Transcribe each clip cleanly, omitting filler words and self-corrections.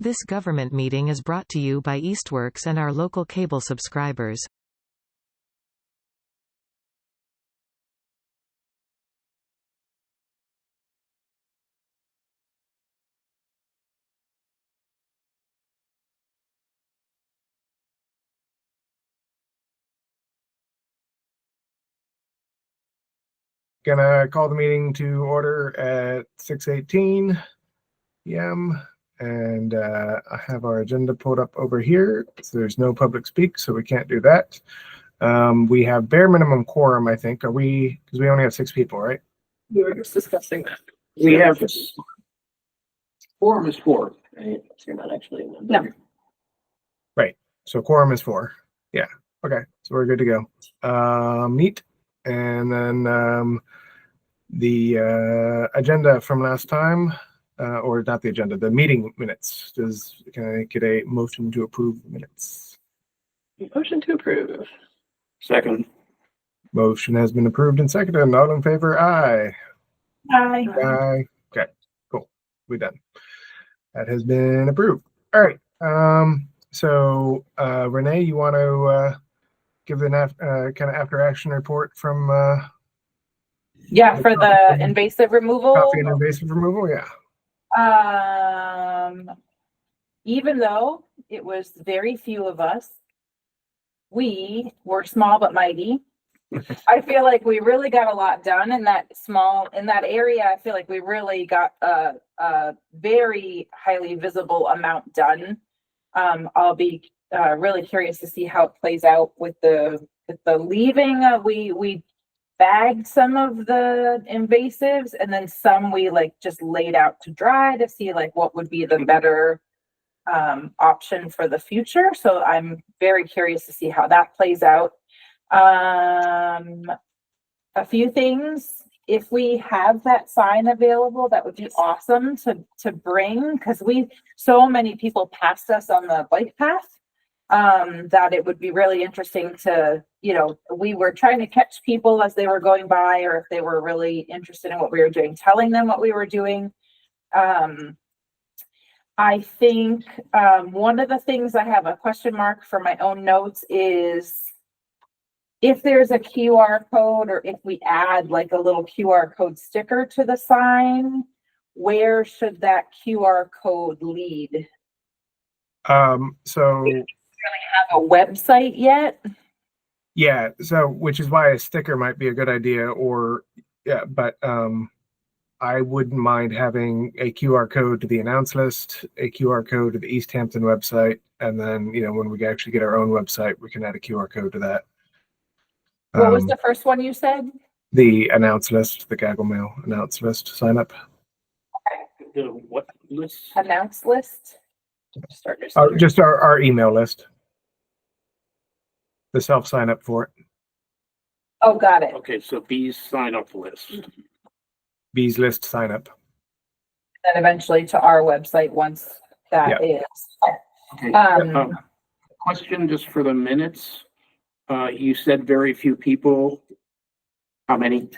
This government meeting is brought to you by Eastworks and our local cable subscribers. Gonna call the meeting to order at 6:18 p.m. and I have our agenda pulled up over here. So there's no public speak, so we can't do that. We have bare minimum quorum, I think. Are we? Because we only have 6 people, right? We were just discussing that. We have quorum is 4. Right? So you're not actually. No. Right. So quorum is 4. Yeah. Okay. So we're good to go. Neat. And then the agenda from last time, or not the agenda, the meeting minutes. Can I get a motion to approve the minutes? Motion to approve. Second. Motion has been approved and seconded. And all in favor, aye. Aye. Aye. Okay, cool. We're done. That has been approved. All right. So Renee, you want to give the kind of after action report from Yeah, for the invasive removal. coffee and invasive removal? Yeah. Even though it was very few of us, we were small but mighty. I feel like we really got a lot done in that area. I feel like we really got a very highly visible amount done. I'll be really curious to see how it plays out with the leaving. We bagged some of the invasives and then some we just laid out to dry to see what would be the better option for the future. So I'm very curious to see how that plays out. A few things, if we have that sign available, that would be awesome to bring, because so many people passed us on the bike path that it would be really interesting to, we were trying to catch people as they were going by, or if they were really interested in what we were doing, telling them what we were doing. I think one of the things I have a question mark for my own notes is if there's a QR code, or if we add a little QR code sticker to the sign, where should that QR code lead? So We don't really have a website yet. yeah, so which is why a sticker might be a good idea, or yeah, but I wouldn't mind having a QR code to the announce list, a QR code to the Easthampton website, and then when we actually get our own website, we can add a QR code to that. What was the first one you said? The announce list, the Gaggle Mail announce list sign up. The what list? Announce list. Just our email list. The self sign up for it. Oh, got it. Okay, so B's sign up list. B's list sign up. Then eventually to our website once that is. Okay. Question just for the minutes. You said very few people. How many?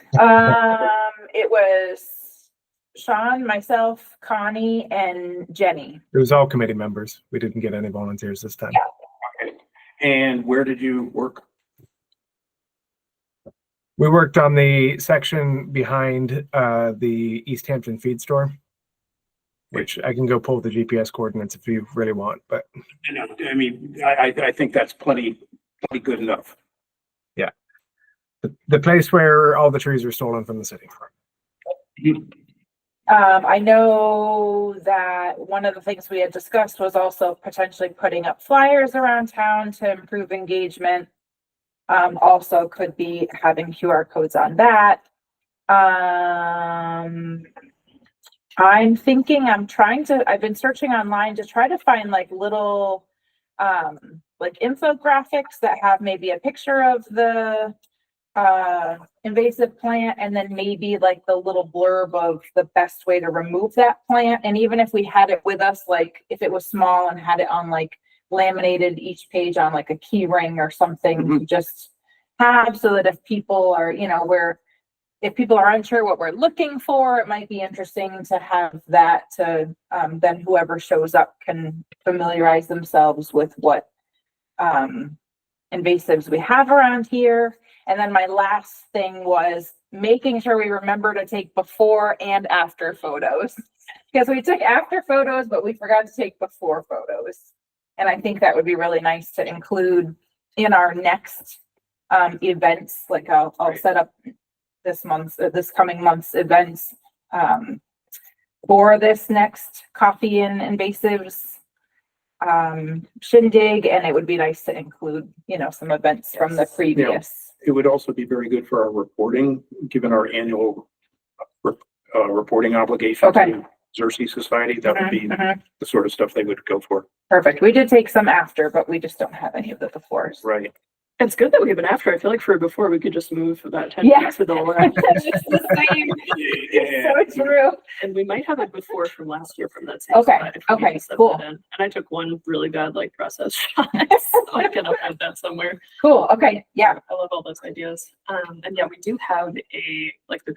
It was Sean, myself, Connie, and Jenny. It was all committee members. We didn't get any volunteers this time. Yeah. Okay. And where did you work? We worked on the section behind the Easthampton feed store, which I can go pull the GPS coordinates if you really want. But I mean, I think that's plenty good enough. Yeah, the place where all the trees were stolen from the city. I know that one of the things we had discussed was also potentially putting up flyers around town to improve engagement. Also could be having QR codes on that. I'm thinking, I've been searching online to try to find little infographics that have maybe a picture of the invasive plant, and then maybe the little blurb of the best way to remove that plant. And even if we had it with us, if it was small and had it on laminated each page on a key ring or something, to just have, so that if people are, we're if people are unsure what we're looking for, it might be interesting to have that to, then whoever shows up can familiarize themselves with what, invasives we have around here. And then my last thing was making sure we remember to take before and after photos. Because we took after photos, but we forgot to take before photos. And I think that would be really nice to include in our next events. Like I'll set up this coming month's events for this next coffee and invasives shindig, and it would be nice to include, some events from the previous. It would also be very good for our reporting, given our annual reporting obligation to Xerces Society. That would be the sort of stuff they would go for. Perfect. We did take some after, but we just don't have any of the befores. Right. It's good that we have an after. I feel like for a before we could just move about 10 minutes with all around. It's the same. It's so true. And we might have a before from last year from that same Okay. slide if we Okay, need to set cool. that in. And I took one really bad process shot, so I can upload that somewhere. Cool. Okay. Yeah. I love all those ideas. And yeah, we do have the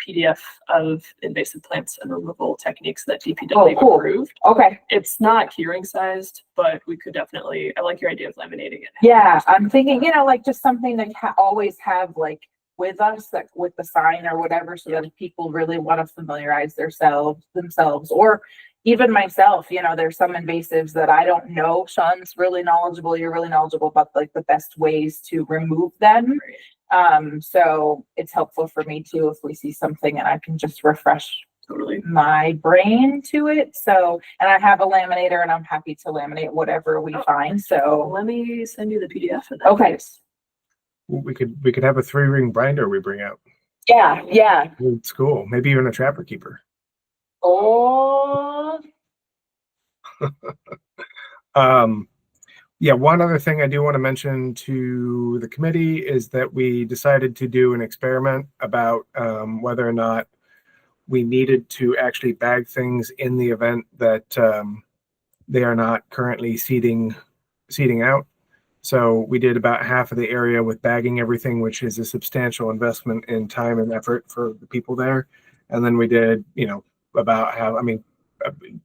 PDF of invasive plants and removal techniques that DPW cool. approved. Okay. It's not hearing sized, but we could definitely, I like your idea of laminating it. Yeah. I'm thinking, just something to always have with us, with the sign or whatever, so that if people really want to familiarize themselves, or even myself, there's some invasives that I don't know. Sean's really knowledgeable. You're really knowledgeable about the best ways to remove them. So it's helpful for me too, if we see something and I can just refresh my brain to it. So, and I have a laminator and I'm happy to laminate whatever we find. So let me send you the PDF. In that okay. case. We could have a 3-ring binder we bring out. Yeah. It's cool. Maybe even a trapper keeper. Oh. Yeah, one other thing I do want to mention to the committee is that we decided to do an experiment about whether or not we needed to actually bag things in the event that they are not currently seeding out. So we did about half of the area with bagging everything, which is a substantial investment in time and effort for the people there. And then we did, about half,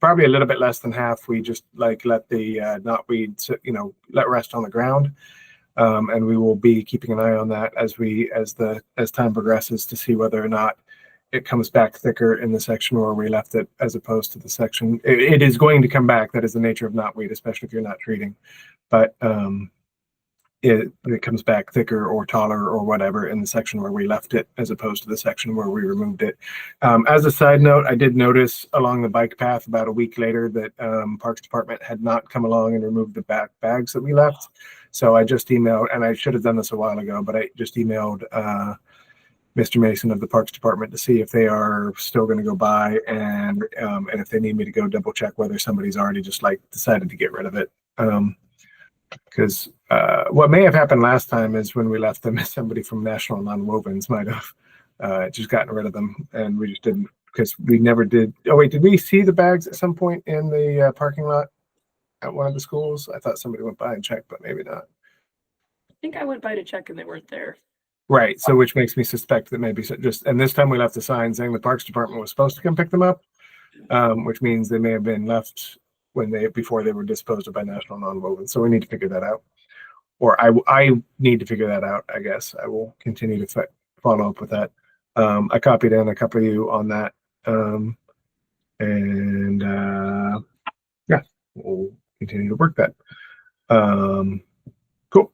probably a little bit less than half. We just let the knotweed, let rest on the ground. And we will be keeping an eye on that as time progresses to see whether or not it comes back thicker in the section where we left it, as opposed to the section. It is going to come back. That is the nature of knotweed, especially if you're not treating. But it comes back thicker or taller or whatever in the section where we left it, as opposed to the section where we removed it. As a side note, I did notice along the bike path about a week later that Parks Department had not come along and removed the back bags that we left. So I just emailed, and I should have done this a while ago, but I just emailed Mr. Mason of the Parks Department to see if they are still going to go by, and if they need me to go double check whether somebody's already just decided to get rid of it. Because what may have happened last time is when we left them, somebody from National Nonwovens might have just gotten rid of them, and we just didn't, because we never did. Oh wait, did we see the bags at some point in the parking lot at one of the schools? I thought somebody went by and checked, but maybe not. I think I went by to check and they weren't there. Right, so which makes me suspect that maybe and this time we left a sign saying the Parks Department was supposed to come pick them up, which means they may have been left before they were disposed of by National Nonwoven. So we need to figure that out, or I need to figure that out. I guess I will continue to follow up with that. I copied in a couple of you on that, and yeah, we'll continue to work that. Cool.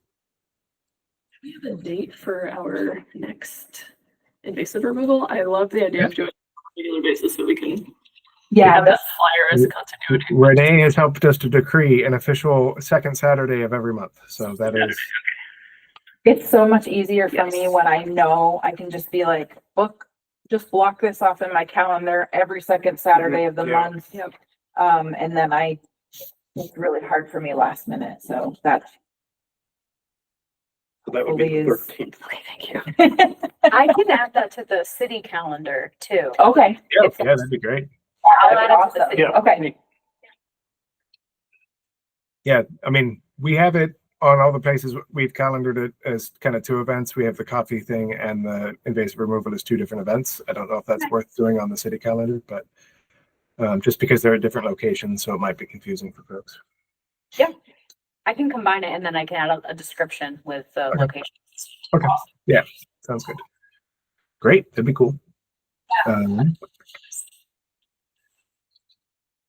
Do we have a date for our next invasive removal? I love the idea of doing it on a regular basis so we can have that flyer as a continuity. Renee has helped us to decree an official second Saturday of every month. So that is. It's so much easier for me when I know I can just be like, just block this off in my calendar every second Saturday of the month. Yep. And then it's really hard for me last minute. So that would be the 13th. Okay, thank you. I can add that to the city calendar too. okay. Yeah, that'd be great. I'll add it to the city. Okay. Yeah, we have it on all the places we've calendared it as kind of 2 events. We have the coffee thing and the invasive removal as 2 different events. I don't know if that's worth doing on the city calendar, but just because they're at different locations, so it might be confusing for folks. Yeah, I can combine it and then I can add a description with the Okay. locations. Okay. Yeah, sounds good. Great, that'd be cool.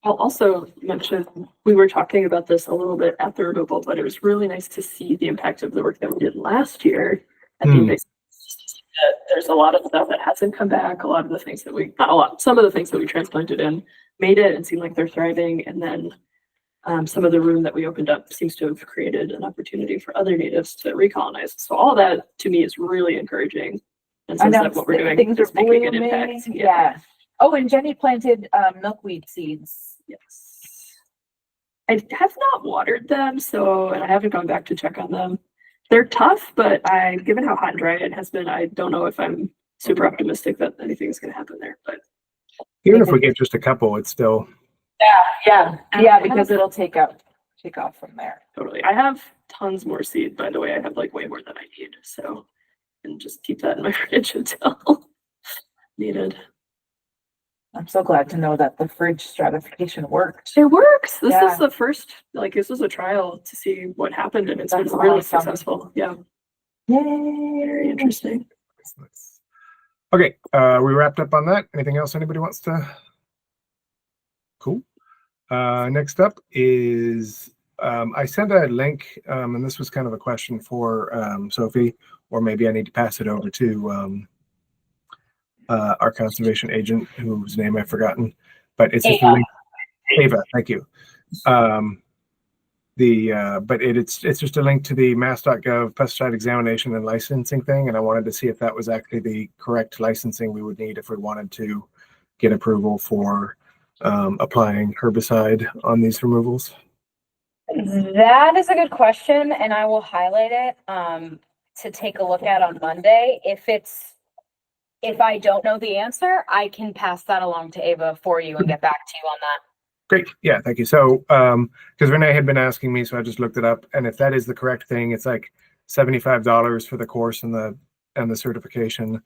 I'll also mention, we were talking about this a little bit at the removal, but it was really nice to see the impact of the work that we did last year at the invasive. There's a lot of stuff that hasn't come back. A lot of the things that we, not a lot, some of the things that we transplanted in made it and seemed like they're thriving. And then some of the room that we opened up seems to have created an opportunity for other natives to recolonize. So all that to me is really encouraging. And says that what we're doing things is are making an blooming. impact. Yeah. Oh, and Jenny planted milkweed seeds. Yes. I have not watered them, and I haven't gone back to check on them. They're tough, but given how hot and dry it has been, I don't know if I'm super optimistic that anything's going to happen there. But Even if we get just a couple, it's still. Yeah, because it'll take off from there. totally. I have tons more seed, by the way. I have like way more than I need. So, and just keep that in my fridge until needed. I'm so glad to know that the fridge stratification worked. It works. This Yeah. is the first, this was a trial to see what happened, and it's been That's really awesome. successful. Yeah, Yay! very interesting. Okay, we wrapped up on that. Anything else anybody wants to? Cool. Next up is I sent a link, and this was kind of a question for Sophie, or maybe I need to pass it over to our conservation agent, whose name I've forgotten, but it's just a link. Ava, thank you. But it's just a link to the mass.gov pesticide examination and licensing thing, and I wanted to see if that was actually the correct licensing we would need if we wanted to get approval for applying herbicide on these removals. That is a good question, and I will highlight it to take a look at on Monday. If I don't know the answer, I can pass that along to Ava for you and get back to you on that. Great. Yeah, thank you. So, because Renee had been asking me, so I just looked it up, and if that is the correct thing, it's like $75 for the course and the certification,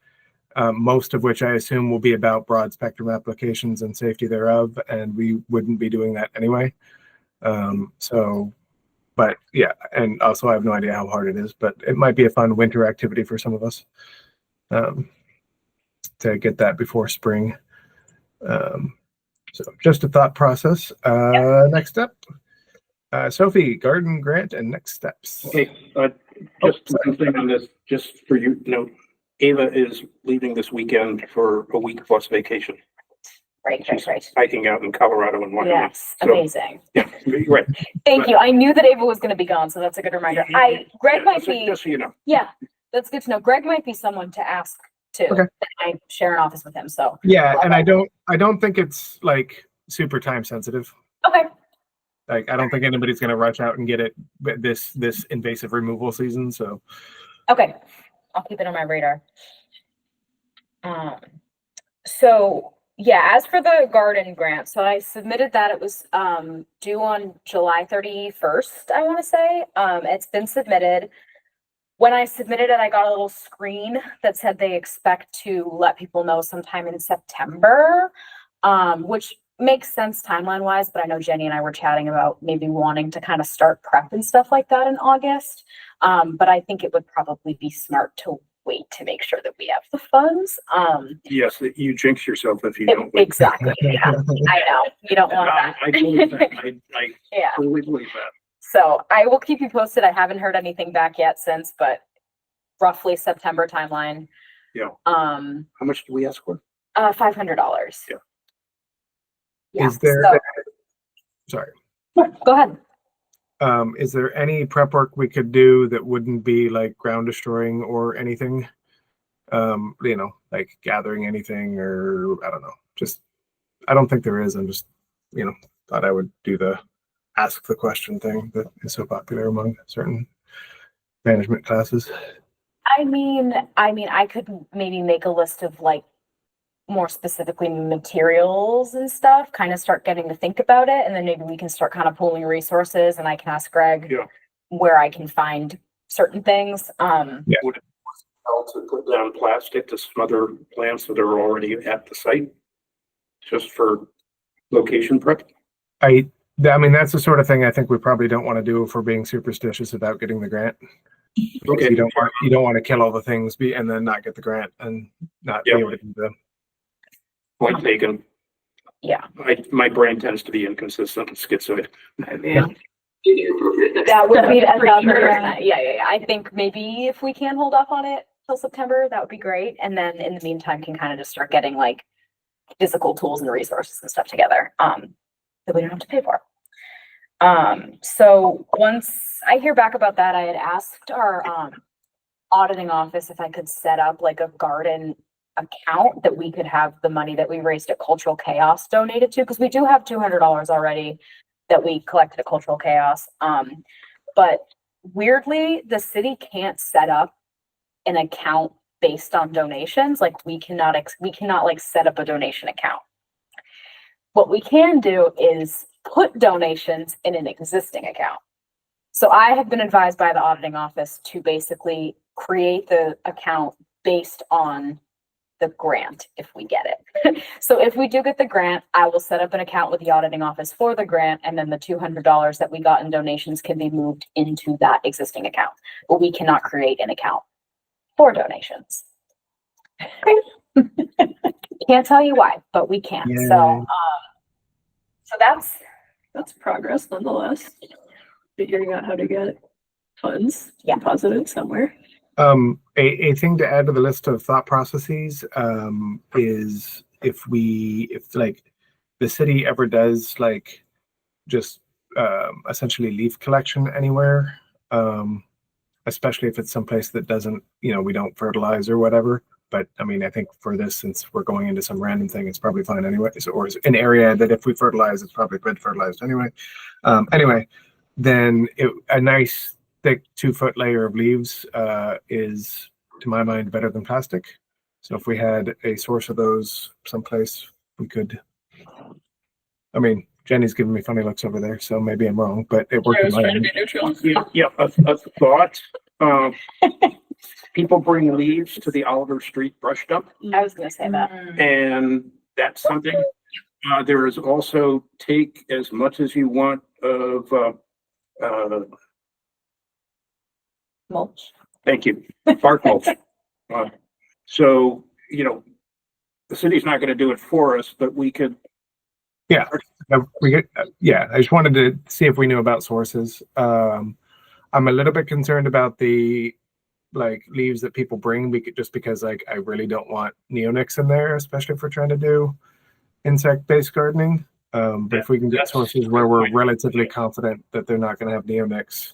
most of which I assume will be about broad spectrum applications and safety thereof, and we wouldn't be doing that anyway. But yeah, and also I have no idea how hard it is, but it might be a fun winter activity for some of us to get that before spring. So just a thought process. Next up, Sophie, garden grant and next steps. Okay, just one thing on this, just for you to note, Ava is leaving this weekend for a week plus vacation. Right. Hiking out in Colorado and Wyoming. Yes, So, amazing. yeah, right. Thank you. I knew that Ava was going to be gone, so that's a good reminder. Greg might be. Just so you know. Yeah, that's good to know. Greg might be someone to ask too. Okay. I share an office with him, so. Yeah, and I don't think it's like super time sensitive. Okay. Like I don't think anybody's gonna rush out and get it this invasive removal season. So. Okay, I'll keep it on my radar. So yeah, as for the garden grant, so I submitted that. It was due on July 31st, I want to say. It's been submitted. When I submitted it, I got a little screen that said they expect to let people know sometime in September, which makes sense timeline wise, but I know Jenny and I were chatting about maybe wanting to kind of start prep and stuff like that in August. But I think it would probably be smart to wait to make sure that we have the funds. Yes, you jinx yourself if you don't. Wait. Exactly. Yeah, I know. You don't want that. I believe that. I Yeah. totally believe that. So I will keep you posted. I haven't heard anything back yet since, but roughly September timeline. Yeah. How much do we ask for? $500. Yeah. Yeah. Is there? So, Sorry. go ahead. Is there any prep work we could do that wouldn't be like ground destroying or anything? Like gathering anything or I don't know. Just I don't think there is. I'm just thought I would do the ask the question thing that is so popular among certain management classes. I mean, I could maybe make a list of like more specifically materials and stuff, kind of start getting to think about it. And then maybe we can start kind of pooling resources and I can ask Greg where I can find certain things. Would it help to put down plastic to smother plants that are already at the site? Just for location prep? I mean, that's the sort of thing I think we probably don't want to do if we're being superstitious about getting the grant. Okay. You don't want to kill all the things and then not get the grant and not be able to do them. Point taken. Yeah. My brain tends to be inconsistent and schizoid. Yeah. That would be For another, sure. yeah. I think maybe if we can hold off on it till September, that would be great. And then in the meantime, can kind of just start getting like physical tools and resources and stuff together, that we don't have to pay for. So once I hear back about that, I had asked our, auditing office if I could set up like a garden account that we could have the money that we raised at Cultural Chaos donated to, because we do have $200 already that we collected at Cultural Chaos. But weirdly, the city can't set up an account based on donations. Like we cannot like set up a donation account. What we can do is put donations in an existing account. So I have been advised by the auditing office to basically create the account based on the grant if we get it. So if we do get the grant, I will set up an account with the auditing office for the grant, and then the $200 that we got in donations can be moved into that existing account. But we cannot create an account for donations. Can't tell you why, but we can. Yeah. So That's progress nonetheless. Figuring out how to get funds Yeah. deposited somewhere. A thing to add to the list of thought processes is if like the city ever does like just essentially leaf collection anywhere, especially if it's someplace that doesn't, we don't fertilize or whatever. But I mean, I think for this, since we're going into some random thing, it's probably fine anyway. Or it's an area that if we fertilize, it's probably good fertilized anyway. Then a nice thick 2-foot layer of leaves is, to my mind, better than plastic. So if we had a source of those someplace, we could. I mean, Jenny's giving me funny looks over there, so maybe I'm wrong, but it worked I in was my trying to end. be neutral. Yeah, a thought. People bring leaves to the Oliver Street brush dump, I was gonna say that. and that's something. There is also take as much as you want of, Mulch. thank you, bark mulch. So, the city's not gonna do it for us, but we could. I just wanted to see if we knew about sources. I'm a little bit concerned about the leaves that people bring just because I really don't want neonics in there, especially if we're trying to do insect-based gardening. But if we can get sources where we're relatively confident that they're not going to have neonics,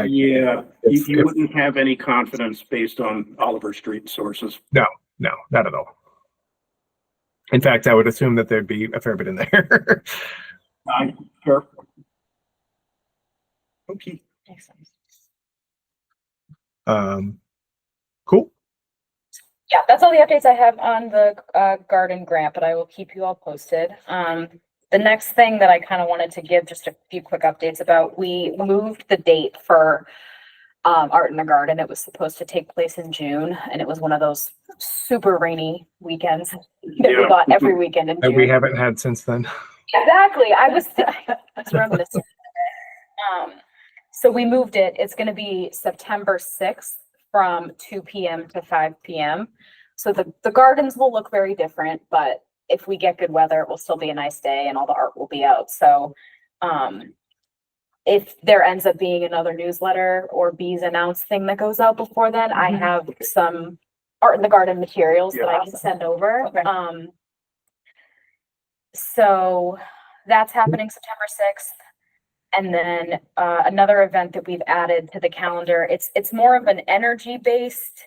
you wouldn't have any confidence based on Oliver Street sources. No, not at all. In fact, I would assume that there'd be a fair bit in there. Sure. Okay. Makes sense. Cool. Yeah, that's all the updates I have on the garden grant, but I will keep you all posted. The next thing that I kind of wanted to give just a few quick updates about, we moved the date for Art in the Garden. It was supposed to take place in June, and it was one of those super rainy weekends that we got every weekend in That June. we haven't had since then. Exactly. I was reminiscing. So we moved it. It's going to be September 6th from 2 p.m. to 5 p.m. So the gardens will look very different, but if we get good weather, it will still be a nice day and all the art will be out. So if there ends up being another newsletter or Bees Announce thing that goes out before then, I have some Art in the Garden materials that I can send over. Okay. So that's happening September 6th. And then another event that we've added to the calendar, it's more of an energy-based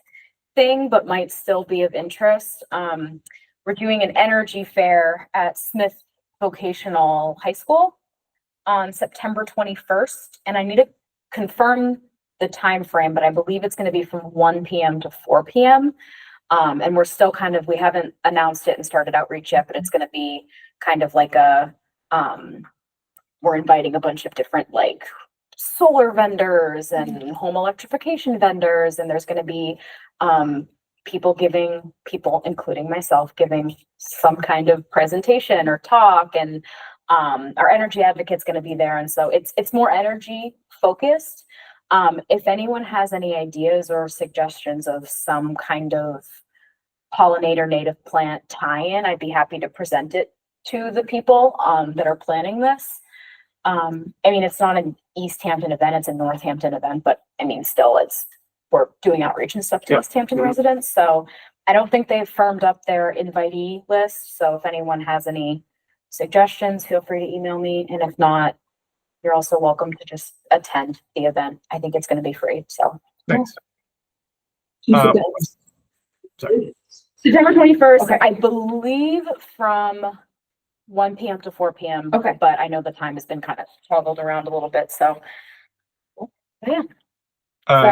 thing, but might still be of interest. We're doing an energy fair at Smith Vocational High School on September 21st. And I need to confirm the time frame, but I believe it's going to be from 1 p.m. to 4 p.m. And we're still we haven't announced it and started outreach yet, but it's going to be kind of like a, we're inviting a bunch of different solar vendors and home electrification vendors, and there's going to be people, including myself, giving some kind of presentation or talk, and our energy advocate's going to be there, and so it's more energy focused. If anyone has any ideas or suggestions of some kind of pollinator native plant tie-in, I'd be happy to present it to the people that are planning this. I mean, it's not an Easthampton event, it's a Northampton event, but I mean, still we're doing outreach and stuff to Yeah. Easthampton residents. So I don't think they've firmed up their invitee list. So if anyone has any suggestions, feel free to email me. And if not, you're also welcome to just attend the event. I think it's going to be free. So Thanks. Sorry. September 21st, Okay. I believe from 1 p.m. to 4 p.m. Okay. But I know the time has been kind of toggled around a little bit. So yeah.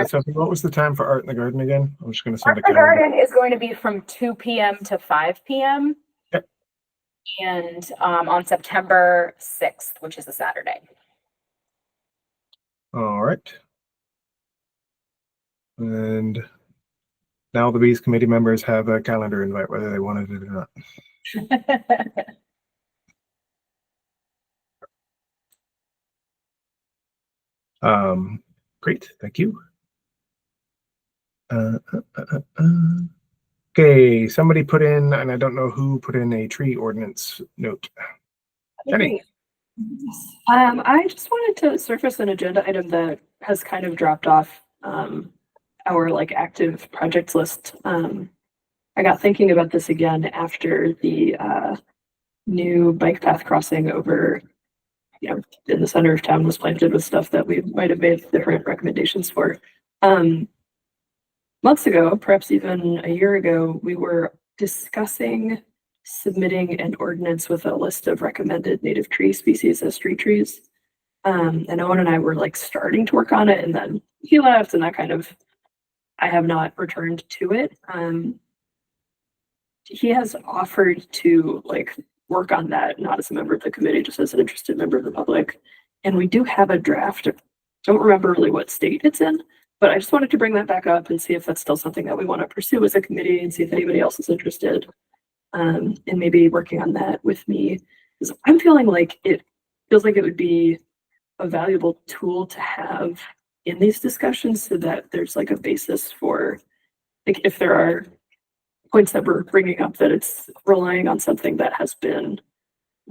Sophie, what was the time for Art in the Garden again? I'm just going to send Art a in the calendar. Garden is going to be from 2 p.m. to 5 p.m. Okay. And on September 6th, which is a Saturday. All right. And now the Bees committee members have a calendar invite, whether they wanted it or not. Great, thank you. Okay, somebody put in, and I don't know who put in a tree ordinance note. Jenny. I just wanted to surface an agenda item that has kind of dropped off our like active projects list. I got thinking about this again after the new bike path crossing over, in the center of town was planted with stuff that we might have made different recommendations for. Months ago, perhaps even a year ago, we were discussing submitting an ordinance with a list of recommended native tree species as street trees. And Owen and I were like starting to work on it, and then he left, and I have not returned to it. He has offered to like work on that, not as a member of the committee, just as an interested member of the public. And we do have a draft. Don't remember really what state it's in, but I just wanted to bring that back up and see if that's still something that we want to pursue as a committee, and see if anybody else is interested. And maybe working on that with me, because I'm feeling like it feels like it would be a valuable tool to have in these discussions, so that there's like a basis for, like, if there are points that we're bringing up, that it's relying on something that has been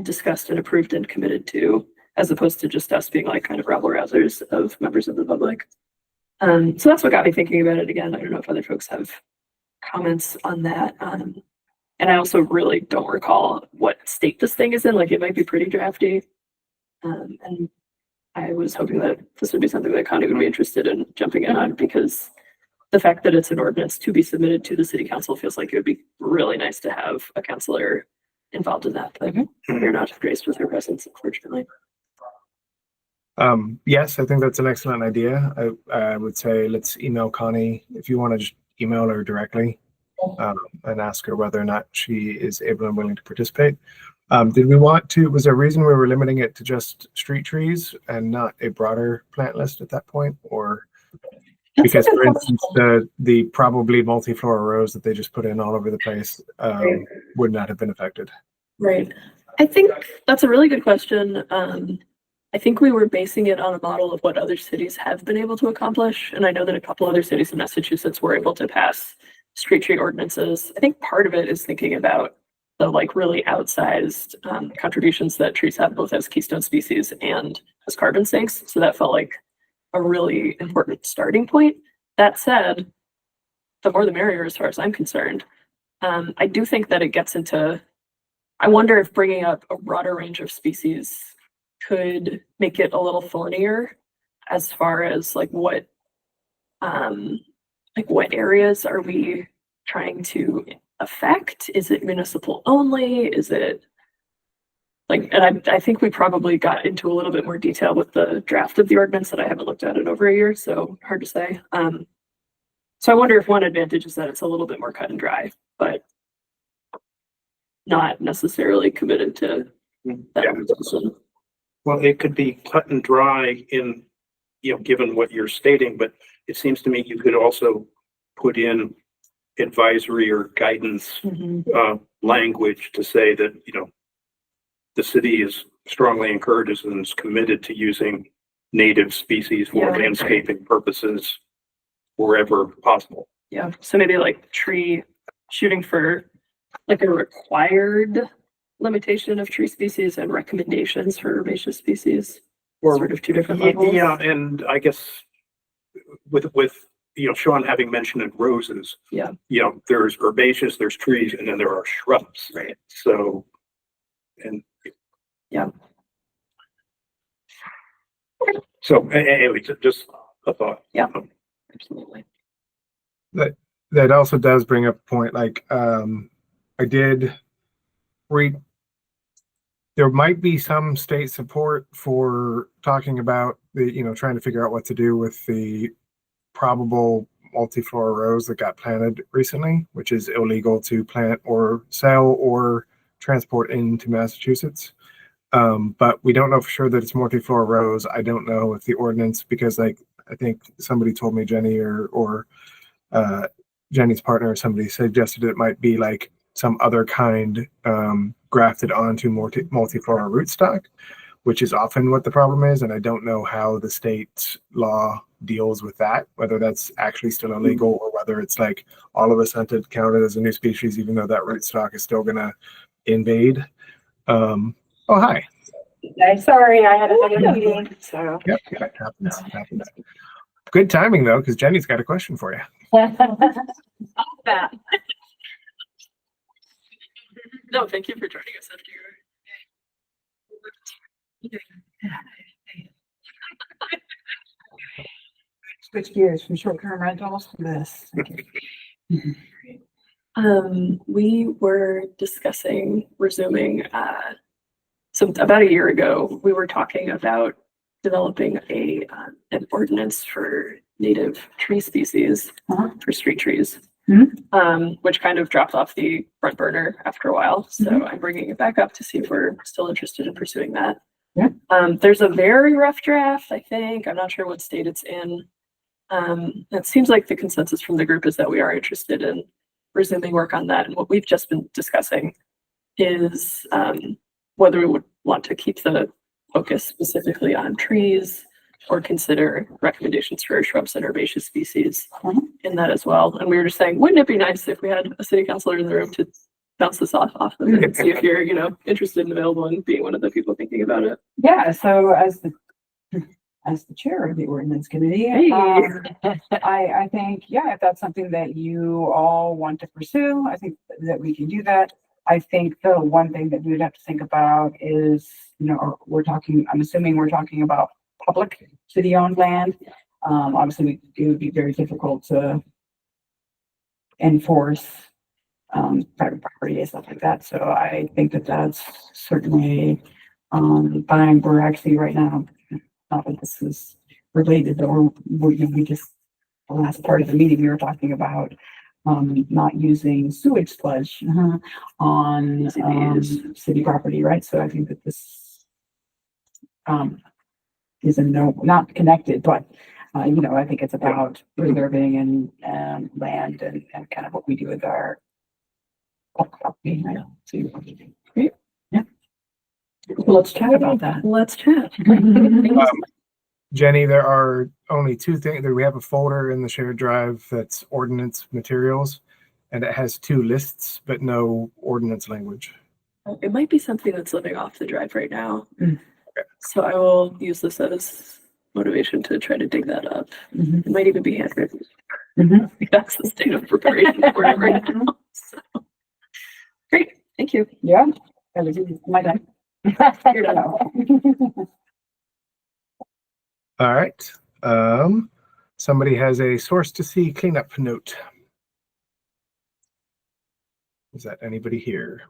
discussed and approved and committed to, as opposed to just us being like kind of rabble rousers of members of the public. So that's what got me thinking about it again. I don't know if other folks have comments on that. And I also really don't recall what state this thing is in. Like, it might be pretty drafty. And I was hoping that this would be something that Connie would be interested in jumping in on, because the fact that it's an ordinance to be submitted to the city council feels like it would be really nice to have a councilor involved in that. But we're not graced with her presence, unfortunately. Yes, I think that's an excellent idea. I would say let's email Connie, if you want to just email her directly, and ask her whether or not she is able and willing to participate. Did we want to, was there a reason we were limiting it to just street trees and not a broader plant list at that point? Or because, for instance, the probably multiflora rose that they just put in all over the place would not have been affected? Right. I think that's a really good question. I think we were basing it on a model of what other cities have been able to accomplish. And I know that a couple other cities in Massachusetts were able to pass street tree ordinances. I think part of it is thinking about the like really outsized contributions that trees have, both as keystone species and as carbon sinks. So that felt like a really important starting point. That said, the more the merrier as far as I'm concerned. I do think that it gets into, I wonder if bringing up a broader range of species could make it a little thornier as far as like what areas are we trying to affect? Is it municipal only? Is it like, and I think we probably got into a little bit more detail with the draft of the ordinance that I haven't looked at in over a year, so hard to say. So I wonder if one advantage is that it's a little bit more cut and dry, but not necessarily committed to that. Well, it could be cut and dry in given what you're stating, but it seems to me you could also put in advisory or guidance language to say that, the city is strongly encourages and is committed to using native species for landscaping purposes wherever possible. Yeah, so maybe like shooting for like a required limitation of tree species and recommendations for herbaceous species. Or sort of two different levels. Yeah, and I guess with Sean having mentioned roses, there's herbaceous, there's trees, and then there are shrubs. Right. So, and so anyway, just a thought. Yeah, absolutely. That also does bring up a point. Like, I did read. There might be some state support for talking about trying to figure out what to do with the probable multiflora rose that got planted recently, which is illegal to plant or sell or transport into Massachusetts. But we don't know for sure that it's multiflora rose. I don't know if the ordinance, because I think somebody told me, Jenny or Jenny's partner or somebody suggested it might be like some other kind grafted onto multiflora rootstock, which is often what the problem is. And I don't know how the state law deals with that, whether that's actually still illegal or whether it's like all of a sudden counted as a new species, even though that rootstock is still going to invade. Oh, hi. Sorry, I had another meeting, so. Yep, that happens. Good timing though, because Jenny's got a question for you. No, thank you for joining us after your. Switch gears from short-term rentals to this. We were discussing resuming, so about a year ago, we were talking about developing an ordinance for native tree species for street trees, which kind of dropped off the front burner after a while. So I'm bringing it back up to see if we're still interested in pursuing that. Yeah. There's a very rough draft, I think. I'm not sure what state it's in. It seems like the consensus from the group is that we are interested in resuming work on that. And what we've just been discussing is whether we would want to keep the focus specifically on trees or consider recommendations for shrubs and herbaceous species in that as well. And we were just saying, wouldn't it be nice if we had a city councilor in the room to bounce this off of it and see if you're, interested and available and being one of the people thinking about it. Yeah, so as the chair of the ordinance committee, I think, if that's something that you all want to pursue, I think that we can do that. I think the one thing that we would have to think about is, I'm assuming we're talking about public city-owned land. Obviously, it would be very difficult to enforce private property and stuff like that. So I think that that's certainly fine. We're actually right now, not that this is related, but we just, the last part of the meeting, we were talking about not using sewage sludge on city property, right? So I think that this is not connected, but I think it's about preserving and land and kind of what we do with our property. Right? So, great. Yeah. Well, let's chat about that. Let's chat. Jenny, there are only two things. We have a folder in the shared drive that's ordinance materials, and it has two lists, but no ordinance language. It might be something that's living off the drive right now. Okay. So I will use this as motivation to try to dig that up. It might even be handwritten. That's the state of preparation for it right now. So. Great, thank you. Yeah, that was my time. You're done. All right. Somebody has a source to see cleanup note. Is that anybody here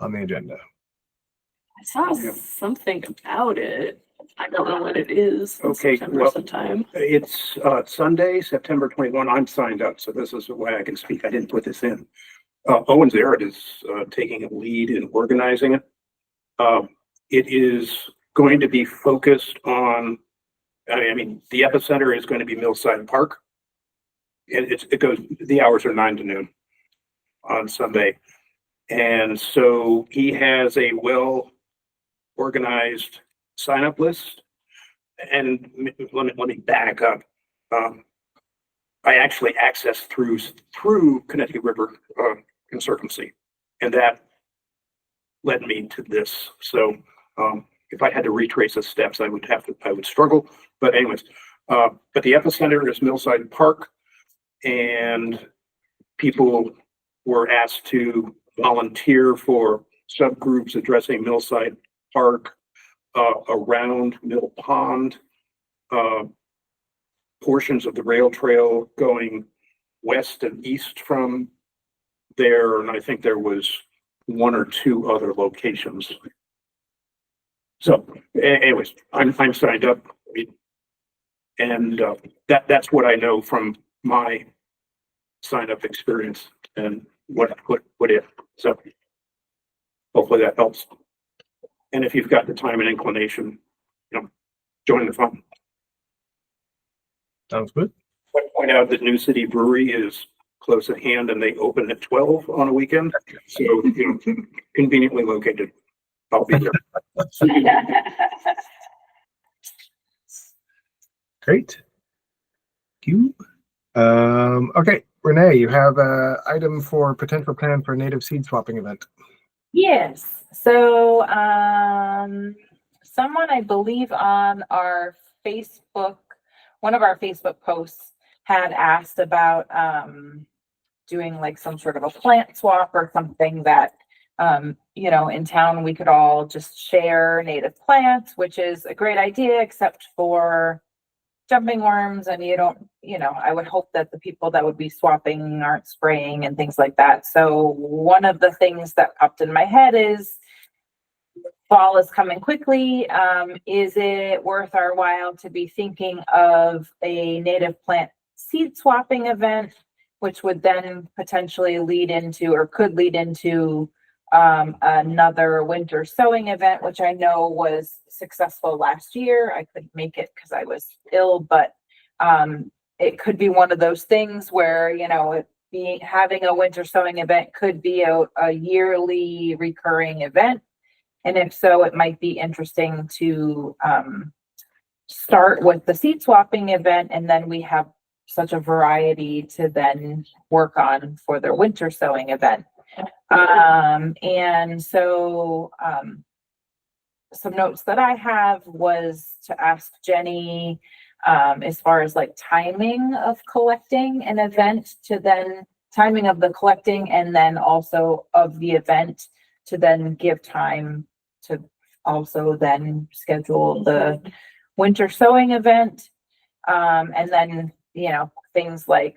on the agenda? I saw something about it. I don't know what it is. Okay, sometime. It's Sunday, September 21. I'm signed up, so this is the way I can speak. I didn't put this in. Owen Zarrett is taking a lead in organizing it. It is going to be focused on I mean, the epicenter is going to be Millside Park. It goes, the hours are 9 to noon on Sunday. And so he has a well-organized sign-up list. And let me back up. I actually accessed through Connecticut River Conservancy, and that led me to this. So if I had to retrace the steps, I would struggle. But anyways, but the epicenter is Millside Park, and people were asked to volunteer for subgroups addressing Millside Park, around Mill Pond, portions of the rail trail going west and east from there, and I think there was 1 or 2 other locations. So, anyways, I'm signed up, and that's what I know from my sign-up experience and what if. So, hopefully that helps. And if you've got the time and inclination, join the fun. Sounds good. Point out that New City Brewery is close at hand, and they open at 12 on a weekend. So, conveniently located. I'll be there. Great. Thank you. Okay, Renee, you have an item for potential plan for a native seed swapping event. Yes, so, someone I believe on our Facebook, one of our Facebook posts had asked about, doing like some sort of a plant swap or something that, in town, we could all just share native plants, which is a great idea, except for jumping worms. And I would hope that the people that would be swapping aren't spraying and things like that. So one of the things that popped in my head is fall is coming quickly. Is it worth our while to be thinking of a native plant seed swapping event, which would then potentially could lead into another winter sowing event, which I know was successful last year. I couldn't make it because I was ill, but it could be one of those things where, having a winter sowing event could be a yearly recurring event. And if so, it might be interesting to start with the seed swapping event, and then we have such a variety to then work on for their winter sowing event. And so some notes that I have was to ask Jenny, as far as like timing of collecting an event, to then timing of the collecting, and then also of the event, to then give time to also then schedule the winter sowing event. And then, things like,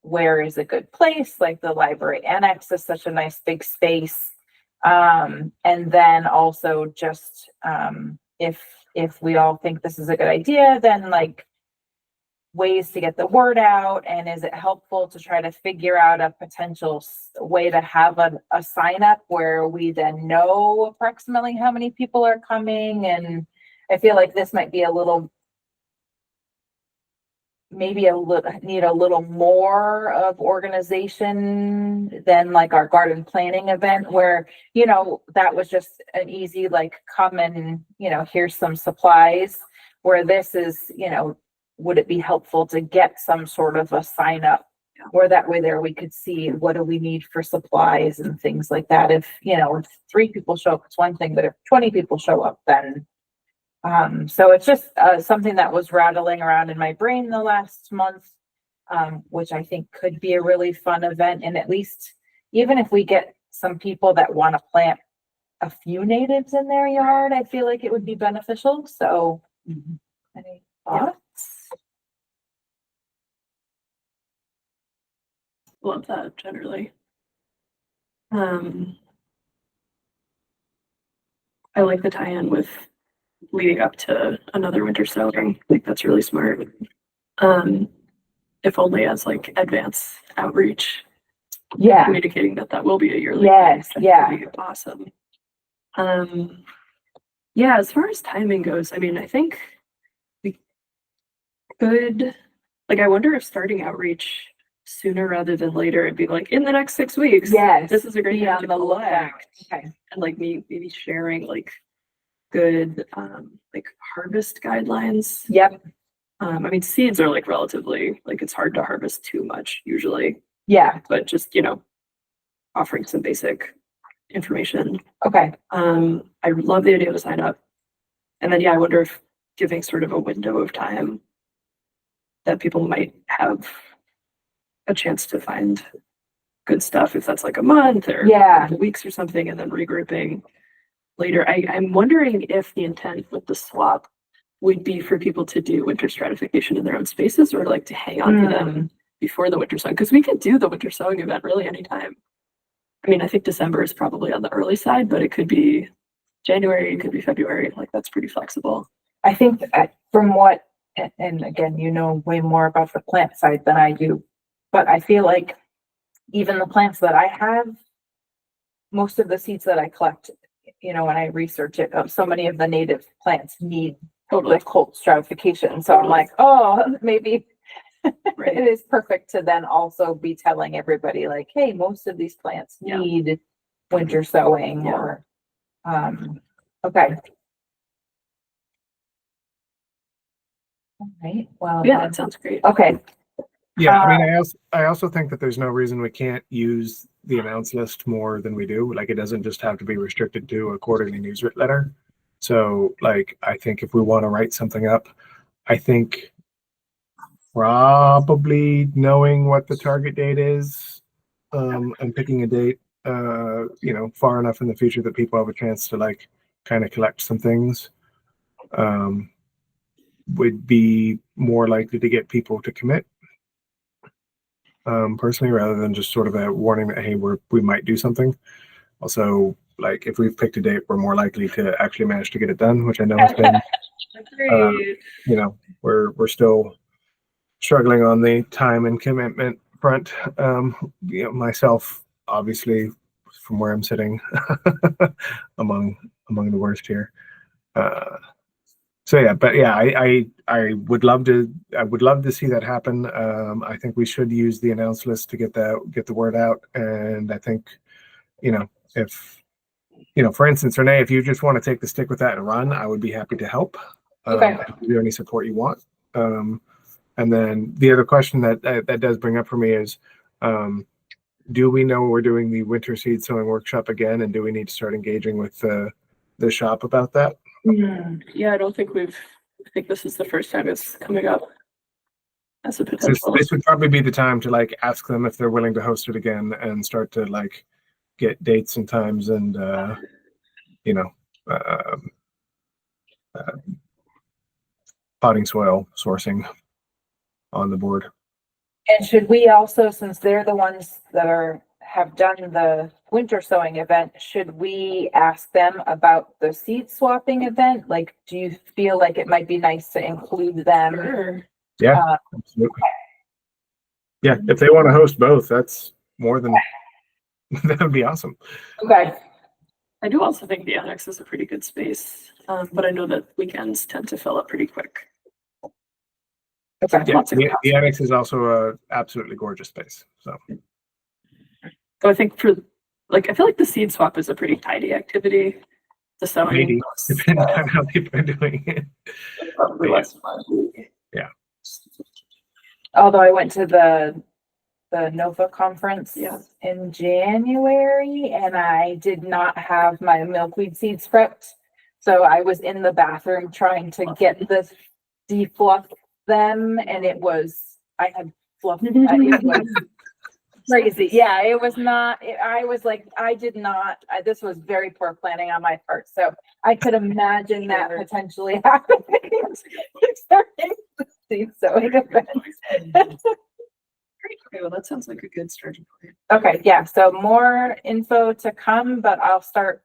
where is a good place? Like the library annex is such a nice big space. And then also just, if we all think this is a good idea, then like ways to get the word out. And is it helpful to try to figure out a potential way to have a sign up where we then know approximately how many people are coming? And I feel like this might be need a little more of organization than like our garden planning event, where, that was just an easy, like, come and, here's some supplies, where this is, would it be helpful to get some sort of a sign up, where that way there we could see what do we need for supplies and things like that. If 3 people show up, it's one thing, but if 20 people show up, then so it's just something that was rattling around in my brain the last month, which I think could be a really fun event. And at least, even if we get some people that want to plant a few natives in their yard, I feel like it would be beneficial. So, any thoughts? Love that generally. I like the tie-in with leading up to another winter sowing. I think that's really smart. If only as like advance outreach, communicating that will be a yearly thing. That would be awesome. As far as timing goes, I mean, I think could, like, I wonder if starting outreach sooner rather than later and be like, in the next 6 weeks. Yes, This is a great be time on to the lookout. collect. Okay. And like maybe sharing like good, like harvest guidelines. Yep. I mean, seeds are like relatively, like it's hard to harvest too much usually, Yeah. but just, offering some basic information. Okay. I love the idea of a sign up. And then, yeah, I wonder if giving sort of a window of time that people might have a chance to find good stuff, if that's like a month or Yeah. a couple weeks or something, and then regrouping later. I'm wondering if the intent with the swap would be for people to do winter stratification in their own spaces or like to hang on to them before the winter sowing, because we could do the winter sowing event really anytime. I mean, I think December is probably on the early side, but it could be January, it could be February. Like that's pretty flexible. I think that from what, and again, you know way more about the plant side than I do, but I feel like even the plants that I have, most of the seeds that I collect, when I research it, so many of the native plants need Totally. the cold stratification. So I'm like, oh, maybe Right. it is perfect to then also be telling everybody like, hey, most of these plants Yeah. need winter sowing Yeah. or, okay. All right, well. Yeah, that sounds great. Okay, Yeah, I mean, I also think that there's no reason we can't use the announce list more than we do. Like, it doesn't just have to be restricted to a quarterly newsletter. So, like, I think if we want to write something up, I think probably knowing what the target date is, and picking a date, far enough in the future that people have a chance to like kind of collect some things, would be more likely to get people to commit. Personally, rather than just sort of a warning that, hey, we might do something. Also, like if we've picked a date, we're more likely to actually manage to get it done, which I know has been, we're still struggling on the time and commitment front. Myself, obviously, from where I'm sitting, among the worst here. So yeah, but yeah, I would love to see that happen. I think we should use the announce list to get the word out. And I think, if, for instance, Renee, if you just want to take the stick with that and run, I would be happy to help. Okay. Do any support you want. And then the other question that does bring up for me is, do we know we're doing the winter seed sowing workshop again, and do we need to start engaging with the shop about that? Yeah, I don't think I think this is the first time it's coming up as a This potential. would probably be the time to like ask them if they're willing to host it again and start to like get dates and times and potting soil sourcing on the board. and should we also, since they're the ones that have done the winter sowing event, should we ask them about the seed swapping event? Like, do you feel like it might be nice to include them? Sure. Yeah, absolutely. Yeah, if they want to host both, that's more than that would be awesome. Okay, I do also think the annex is a pretty good space, but I know that weekends tend to fill up pretty quick. okay. Yeah, Lots of the annex is also a absolutely gorgeous space. So I think I feel like the seed swap is a pretty tidy activity. The sewing maybe looks, depending on how people are doing it. probably Yeah. less fun. Yeah. Although I went to the NOFA conference Yeah. in January and I did not have my milkweed seeds prepped. So I was in the bathroom trying to get the defluff them and I had fluff. It was crazy. Yeah, it was not, I was like, this was very poor planning on my part. So I could imagine that potentially happening during the seed sowing event. Okay, well, that sounds like a good starting point. Okay, yeah, so more info to come, but I'll start,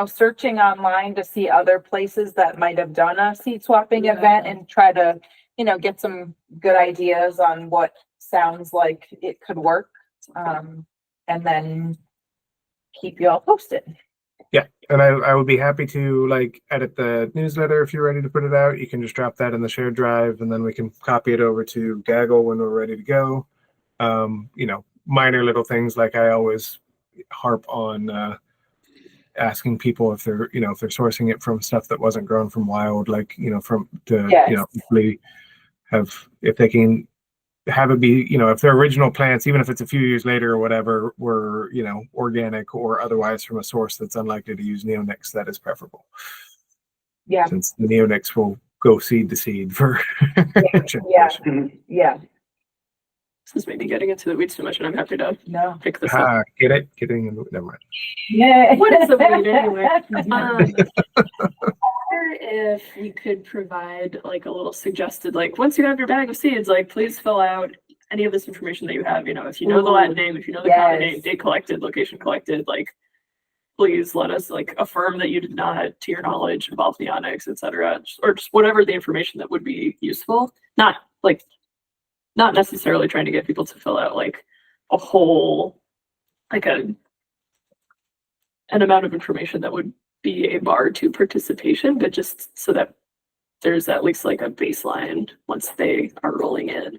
searching online to see other places that might have done a seed swapping event and try to, get some good ideas on what sounds like it could work. And then keep you all posted. And I would be happy to like edit the newsletter if you're ready to put it out. You can just drop that in the shared drive and then we can copy it over to Gaggle when we're ready to go. Minor little things like I always harp on asking people if they're sourcing it from stuff that wasn't grown from wild, like, Yes. hopefully if they can have it be, if they're original plants, even if it's a few years later or whatever, were, organic or otherwise from a source that's unlikely to use neonics, that is preferable. Yeah. Since the neonics will go seed to seed for Yeah. Yeah. This is maybe getting into the weeds too much, and I'm happy to No. pick this up. Get it? Getting in, never mind. Yeah. What is a weed anyway? I wonder if you could provide like a little suggested, like once you have your bag of seeds, like please fill out any of this information that you have. If you know the Latin name, if you know the common name, date collected, location collected, like please let us like affirm that you did not, to your knowledge, involve neonics, etc., or just whatever the information that would be useful. Not necessarily trying to get people to fill out like a whole, like an amount of information that would be a bar to participation, but just so that there's at least like a baseline once they are rolling in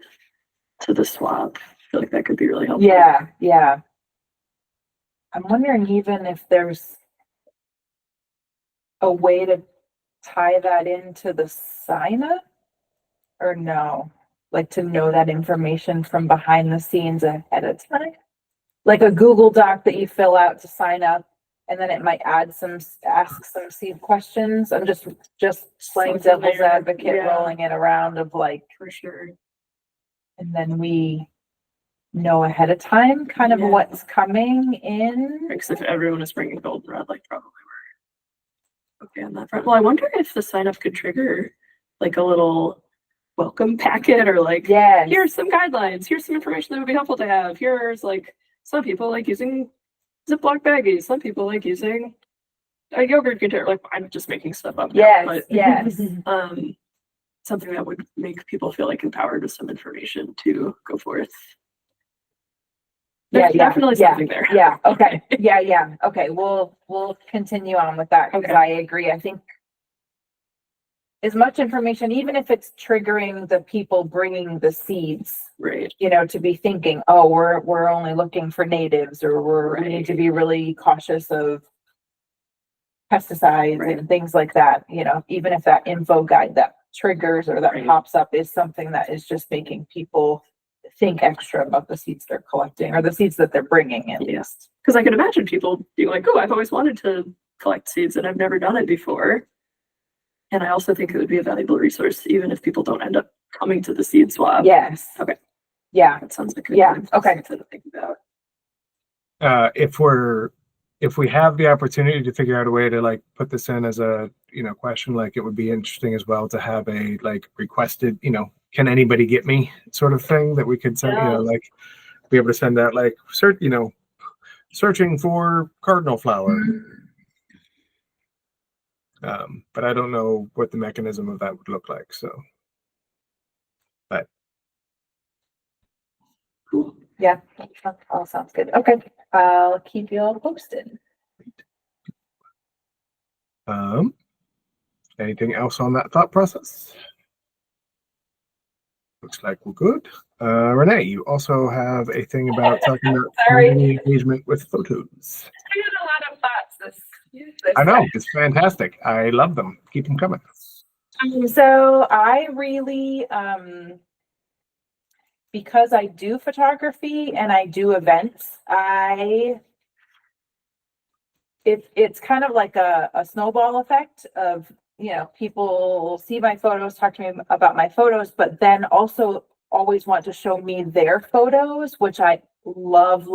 to the swap. I feel like that could be really helpful. Yeah. I'm wondering even if there's a way to tie that into the sign up or no, like to know that information from behind the scenes ahead of time, like a Google Doc that you fill out to sign up. And then it might ask some seed questions. I'm just playing devil's advocate, rolling it around of like, For sure. and then we know ahead of time kind of what's coming in. Because if everyone is bringing goldenrod, like probably we're okay on that front. Well, I wonder if the sign up could trigger like a little welcome packet or like, here's some guidelines, here's some information that would be helpful to have. Here's like, some people like using Ziploc baggies, some people like using a yogurt container. Like, I'm just making stuff up now, but something that would make people feel like empowered with some information to go forth. There's definitely something there. Yeah. Okay. Yeah. Okay. We'll continue on with that because I agree. I think as much information, even if it's triggering the people bringing the seeds, right? To be thinking, oh, we're only looking for natives, or we need to be really cautious of pesticides and things like that. Even if that info guide that triggers or that pops up is something that is just making people think extra about the seeds they're collecting or the seeds that they're bringing in. Yes, because I can imagine people being like, "Oh, I've always wanted to collect seeds and I've never done it before." And I also think it would be a valuable resource, even if people don't end up coming to the seed swap. Yes. Okay. Yeah. That sounds like a okay. to think about. If we have the opportunity to figure out a way to like put this in as a question, like it would be interesting as well to have a like requested, can anybody get me sort of thing that we could send, like be able to send out like searching for cardinal flower. But I don't know what the mechanism of that would look like. So, but cool. Yeah, that all sounds good. Okay, I'll keep you all posted. Anything else on that thought process? Looks like we're good. Renee, you also have a thing about talking about community engagement with photos. I got a lot of thoughts this I know, it's fantastic. I love them. Keep them coming. So I really, because I do photography and I do events, it's kind of like a snowball effect of, people see my photos, talk to me about my photos, but then also always want to show me their photos, which I love.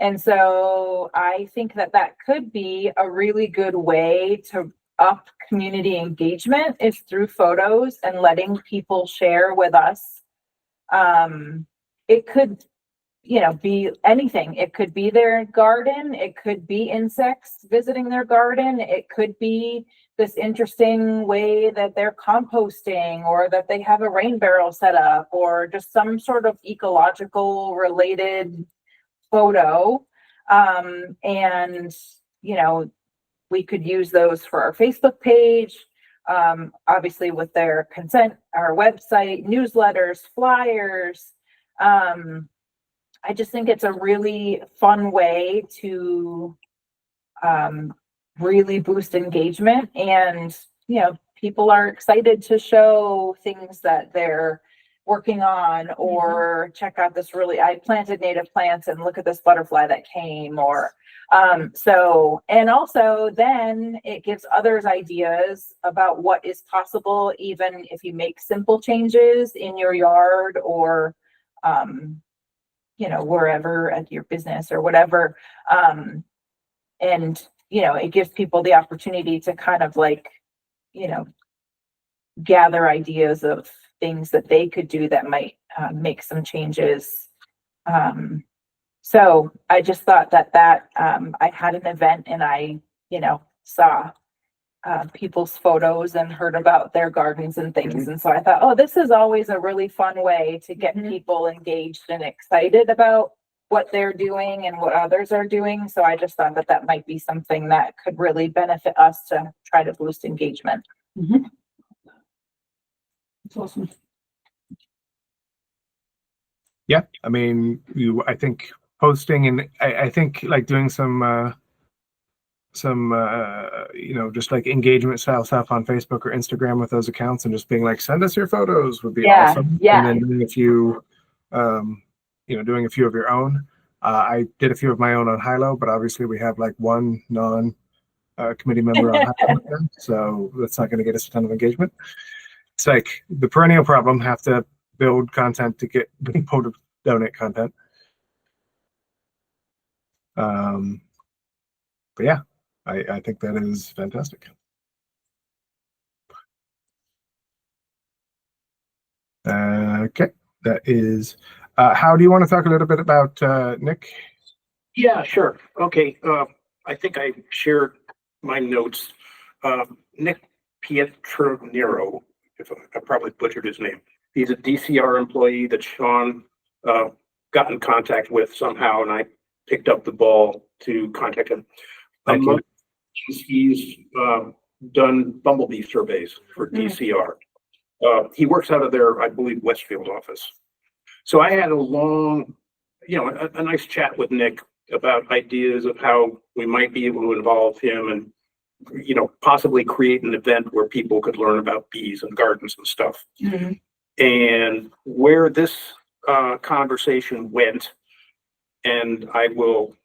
And so I think that could be a really good way to up community engagement is through photos and letting people share with us. It could, be anything. It could be their garden. It could be insects visiting their garden. It could be this interesting way that they're composting or that they have a rain barrel set up or just some sort of ecological related photo. And you know, we could use those for our Facebook page. Obviously with their consent, our website, newsletters, flyers. I just think it's a really fun way to really boost engagement, and you know, people are excited to show things that they're working on, or check out this really, I planted native plants and look at this butterfly that came, or so, and also then it gives others ideas about what is possible, even if you make simple changes in your yard, or you know, wherever at your business or whatever. And you know, it gives people the opportunity to kind of like, you know, gather ideas of things that they could do that might make some changes. So I just thought that I had an event, and I, you know, saw people's photos and heard about their gardens and things. And so I thought, oh, this is always a really fun way to get people engaged and excited about what they're doing and what others are doing. So I just thought that that might be something that could really benefit us to try to boost engagement. That's awesome. Yeah, I mean, I think posting, and I think like doing some you know, just like engagement style stuff on Facebook or Instagram with those accounts, and just being like, send us your photos would be awesome. Yeah. And then doing a few, you know, doing a few of your own. I did a few of my own on Hilo, but obviously we have like one non committee member on Hilo, so that's not going to get us a ton of engagement. It's like the perennial problem: have to build content to get people to donate content. But yeah, I think that is fantastic. Okay, that is. How do you want to talk a little bit about Nick? Yeah, sure. Okay. I think I shared my notes. Nick Pietronero, if I probably butchered his name. He's a DCR employee that Sean got in contact with somehow, and I picked up the ball to contact him. He's done bumblebee surveys for DCR. He works out of their, I believe, Westfield office. So I had a long, you know, a nice chat with Nick about ideas of how we might be able to involve him, and you know, possibly create an event where people could learn about bees and gardens and stuff. And where this conversation went, and I will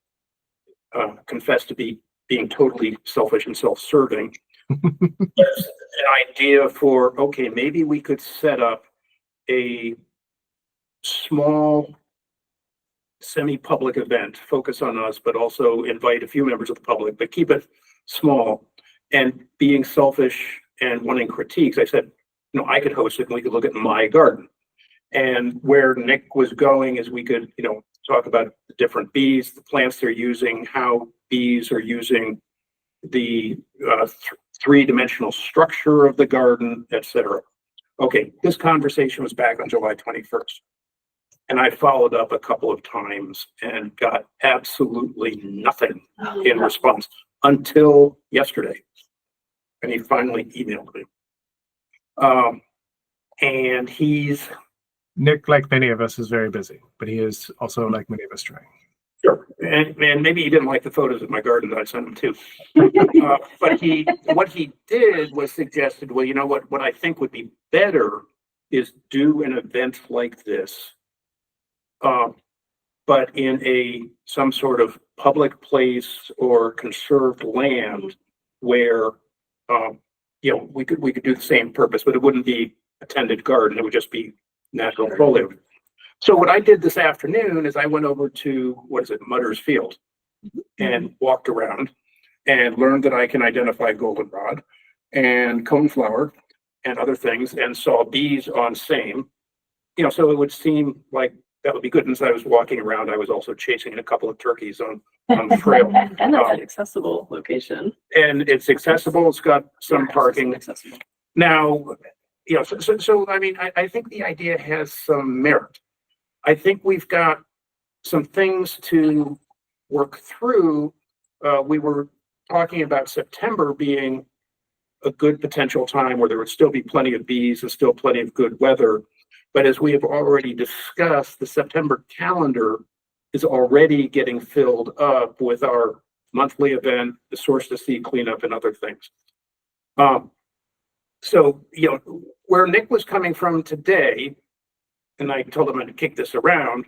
confess to being totally selfish and self-serving, there's an idea for, okay, maybe we could set up a small semi-public event, focus on us, but also invite a few members of the public, but keep it small. And being selfish and wanting critiques, I said, you know, I could host it and we could look at my garden. And where Nick was going is we could, you know, talk about the different bees, the plants they're using, how bees are using the three-dimensional structure of the garden, etc. Okay, this conversation was back on July 21st. And I followed up a couple of times and got absolutely nothing in response until yesterday. And he finally emailed me. And he's... Nick, like many of us, is very busy, but he is also, like many of us, trying. Sure. And maybe he didn't like the photos of my garden that I sent him too. But what he did was suggested, well, you know what I think would be better is do an event like this, but in some sort of public place or conserved land where, you know, we could do the same purpose, but it wouldn't be a tended garden. It would just be natural foliage. So what I did this afternoon is I went over to, Mutter's Field, and walked around and learned that I can identify goldenrod and coneflower and other things, and saw bees on same, you know, so it would seem like that would be good. And as I was walking around, I was also chasing a couple of turkeys on the trail. And that's an accessible location. And it's accessible. It's got some parking. Accessible. Now, you know, so I mean, I think the idea has some merit. I think we've got some things to work through. We were talking about September being a good potential time where there would still be plenty of bees and still plenty of good weather. But as we have already discussed, the September calendar is already getting filled up with our monthly event, the Source to Sea cleanup, and other things. So, where Nick was coming from today, and I told him to kick this around,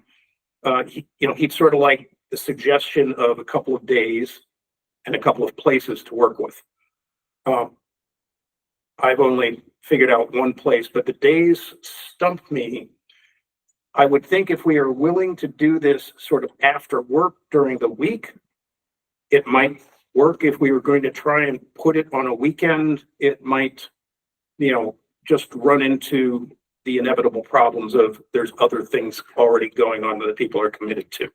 he'd sort of like the suggestion of a couple of days and a couple of places to work with. I've only figured out one place, but the days stumped me. I would think if we are willing to do this sort of after work during the week, it might work. If we were going to try and put it on a weekend, it might, just run into the inevitable problems of there's other things already going on that people are committed to.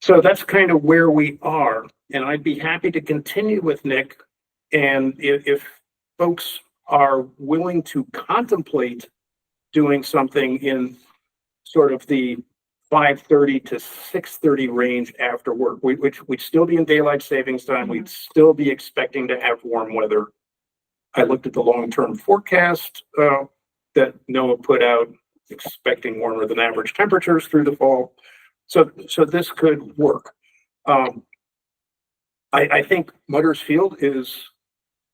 So that's kind of where we are. And I'd be happy to continue with Nick. And if folks are willing to contemplate doing something in sort of the 5:30 to 6:30 range after work, which we'd still be in daylight savings time. We'd still be expecting to have warm weather. I looked at the long-term forecast that NOAA put out, expecting warmer than average temperatures through the fall. So this could work. I think Mudder's Field is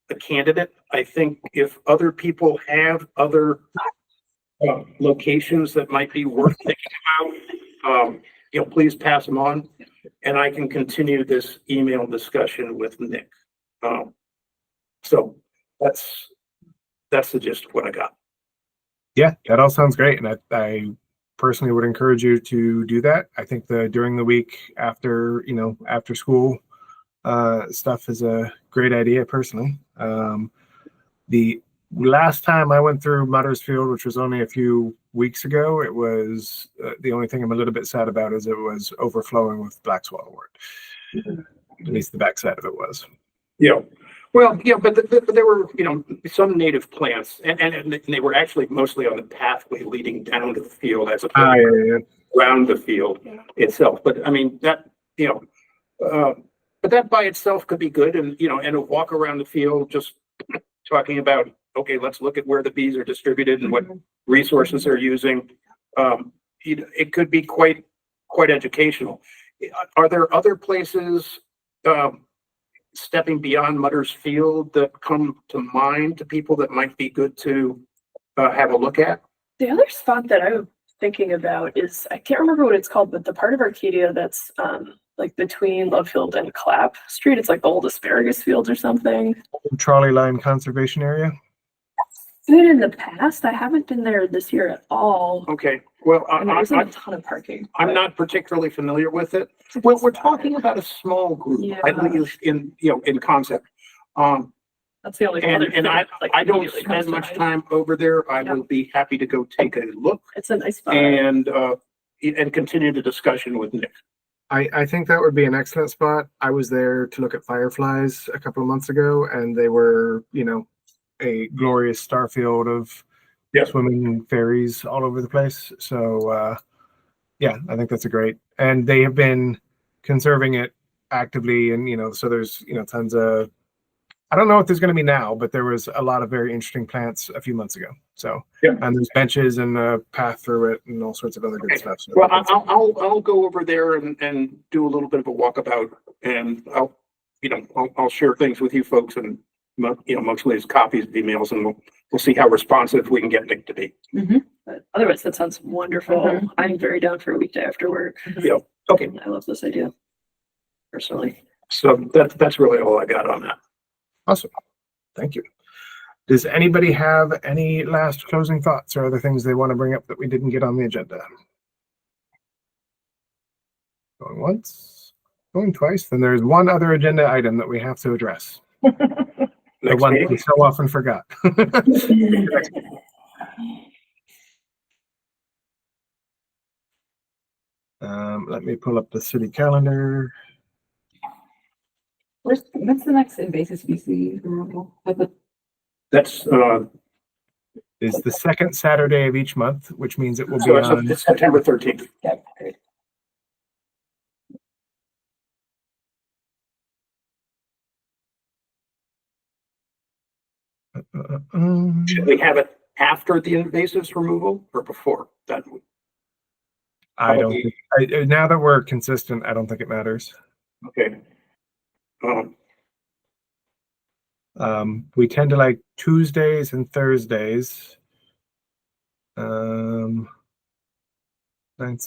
a candidate. I think if other people have other locations that might be worth thinking about, please pass them on, and I can continue this email discussion with Nick. So that's the gist of what I got. Yeah, that all sounds great. And I personally would encourage you to do that. I think during the week after school stuff is a great idea personally. The last time I went through Mudder's Field, which was only a few weeks ago, it was the only thing I'm a little bit sad about is it was overflowing with black swallowwort. At least the backside of it was. Yeah. Well, yeah, but there were, some native plants, and they were actually mostly on the pathway leading down to the field as opposed to around the field itself. But I mean, that, but that by itself could be good. And, and a walk around the field, just talking about, okay, let's look at where the bees are distributed and what resources they're using. It could be quite educational. Are there other places, stepping beyond Mudder's Field that come to mind to people that might be good to have a look at? The other spot that I'm thinking about is, I can't remember what it's called, but the part of Arcadia that's like between Love Field and Clapp Street. It's like the old asparagus fields or something. Trolley line conservation area. Been in the past. I haven't been there this year at all. Okay, well, And there isn't a ton of parking. I'm not particularly familiar with it. Well, we're talking about a small group, at least in concept. That's the only other And thing I that, don't immediately comes spend to much mind. time over there. I Yeah. will be happy to go take a look It's a nice spot. and continue the discussion with Nick. I think that would be an excellent spot. I was there to look at fireflies a couple of months ago, and they were, a glorious star field of swimming fairies all over the place. So, yeah, I think that's and they have been conserving it actively. And, so there's, tons of, I don't know what there's going to be now, but there was a lot of very interesting plants a few months ago. So, and there's benches and a path through it and all sorts of other good stuff. So well, I'll go over there and do a little bit of a walkabout, and I'll share things with you folks, and mostly as copies of emails, and we'll see how responsive we can get Nick to be. But otherwise, that sounds wonderful. I'm very down for a weekday after work. Yeah. Okay. I love this idea, personally. So that's really all I got on that. Awesome. Thank you. Does anybody have any last closing thoughts or other things they want to bring up that we didn't get on the agenda? Going once, going twice. Then there's one other agenda item that we have to address. The one we so often forgot. Let me pull up the city calendar. What's the next invasive species removal? That's Is the second Saturday of each month, which means it will be so on it's September 13th. Yeah, great. Should we have it after the invasives removal or before? That would I don't probably- think, now that we're consistent, I don't think it matters. okay. We tend to like Tuesdays and Thursdays. That's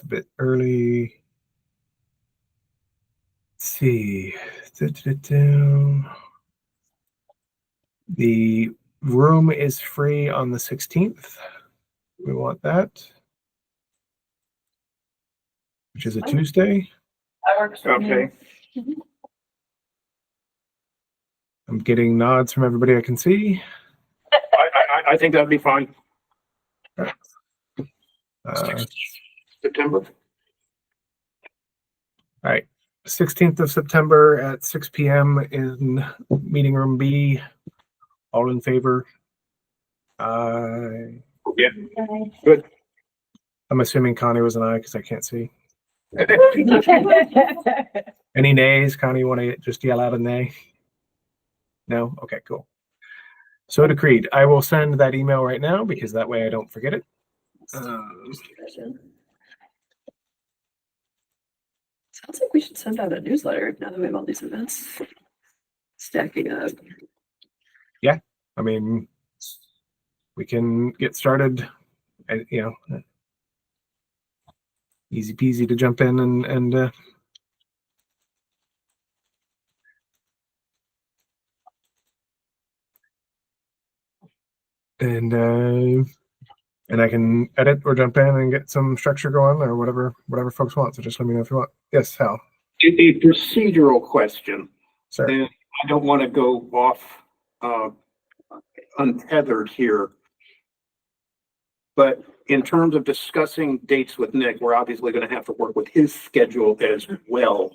a bit early. Let's see. The room is free on the 16th. We want that, which is a Tuesday. That works for me. Okay. I'm getting nods from everybody I can see. I think that'd be fine. Uh, September. all right, 16th of September at 6 p.m. in meeting room B. All in favor? Yeah. Good. I'm assuming Connie was an aye because I can't see. Any nays? Connie, you want to just yell out a nay? No? Okay, cool. So decreed. I will send that email right now because that way I don't forget it. Sounds like we should send out a newsletter now that we have all these events stacking up. I mean, we can get started, easy peasy to jump in and I can edit or jump in and get some structure going or whatever folks want. So just let me know if you want. Yes, Hal. A procedural question. Sir. And I don't want to go off untethered here. But in terms of discussing dates with Nick, we're obviously going to have to work with his schedule as well.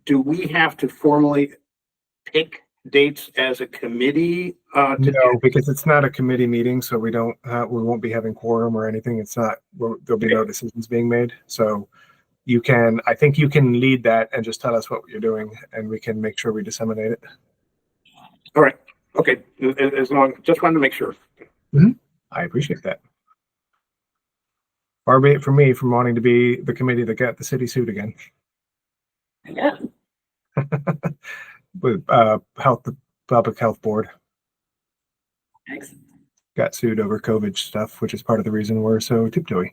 Do we have to formally pick dates as a committee? No, because it's not a committee meeting, so we won't be having quorum or anything. It's not, there'll be no decisions being made. So I think you can lead that and just tell us what you're doing and we can make sure we disseminate it. All right. Okay. As long, just wanted to make sure. I appreciate that. Far be it from me from wanting to be the committee that got the city sued again. Yeah. With the public health board Excellent. got sued over COVID stuff, which is part of the reason we're so tiptoey.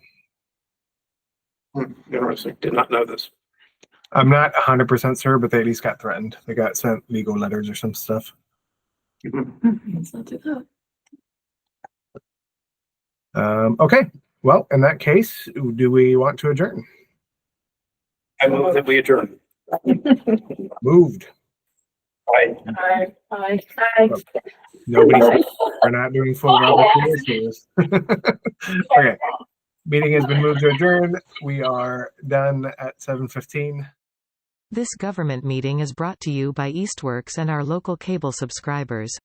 Interesting. Did not know this. I'm not 100% sure, but they at least got threatened. They got sent legal letters or some stuff. Let's not do that. Okay. Well, in that case, do we want to adjourn? I move that we adjourn. Moved. Aye. Nobody. We're not doing full Robert Lewis. Okay. Meeting has been moved to adjourn. We are done at 7:15. This government meeting is brought to you by Eastworks and our local cable subscribers.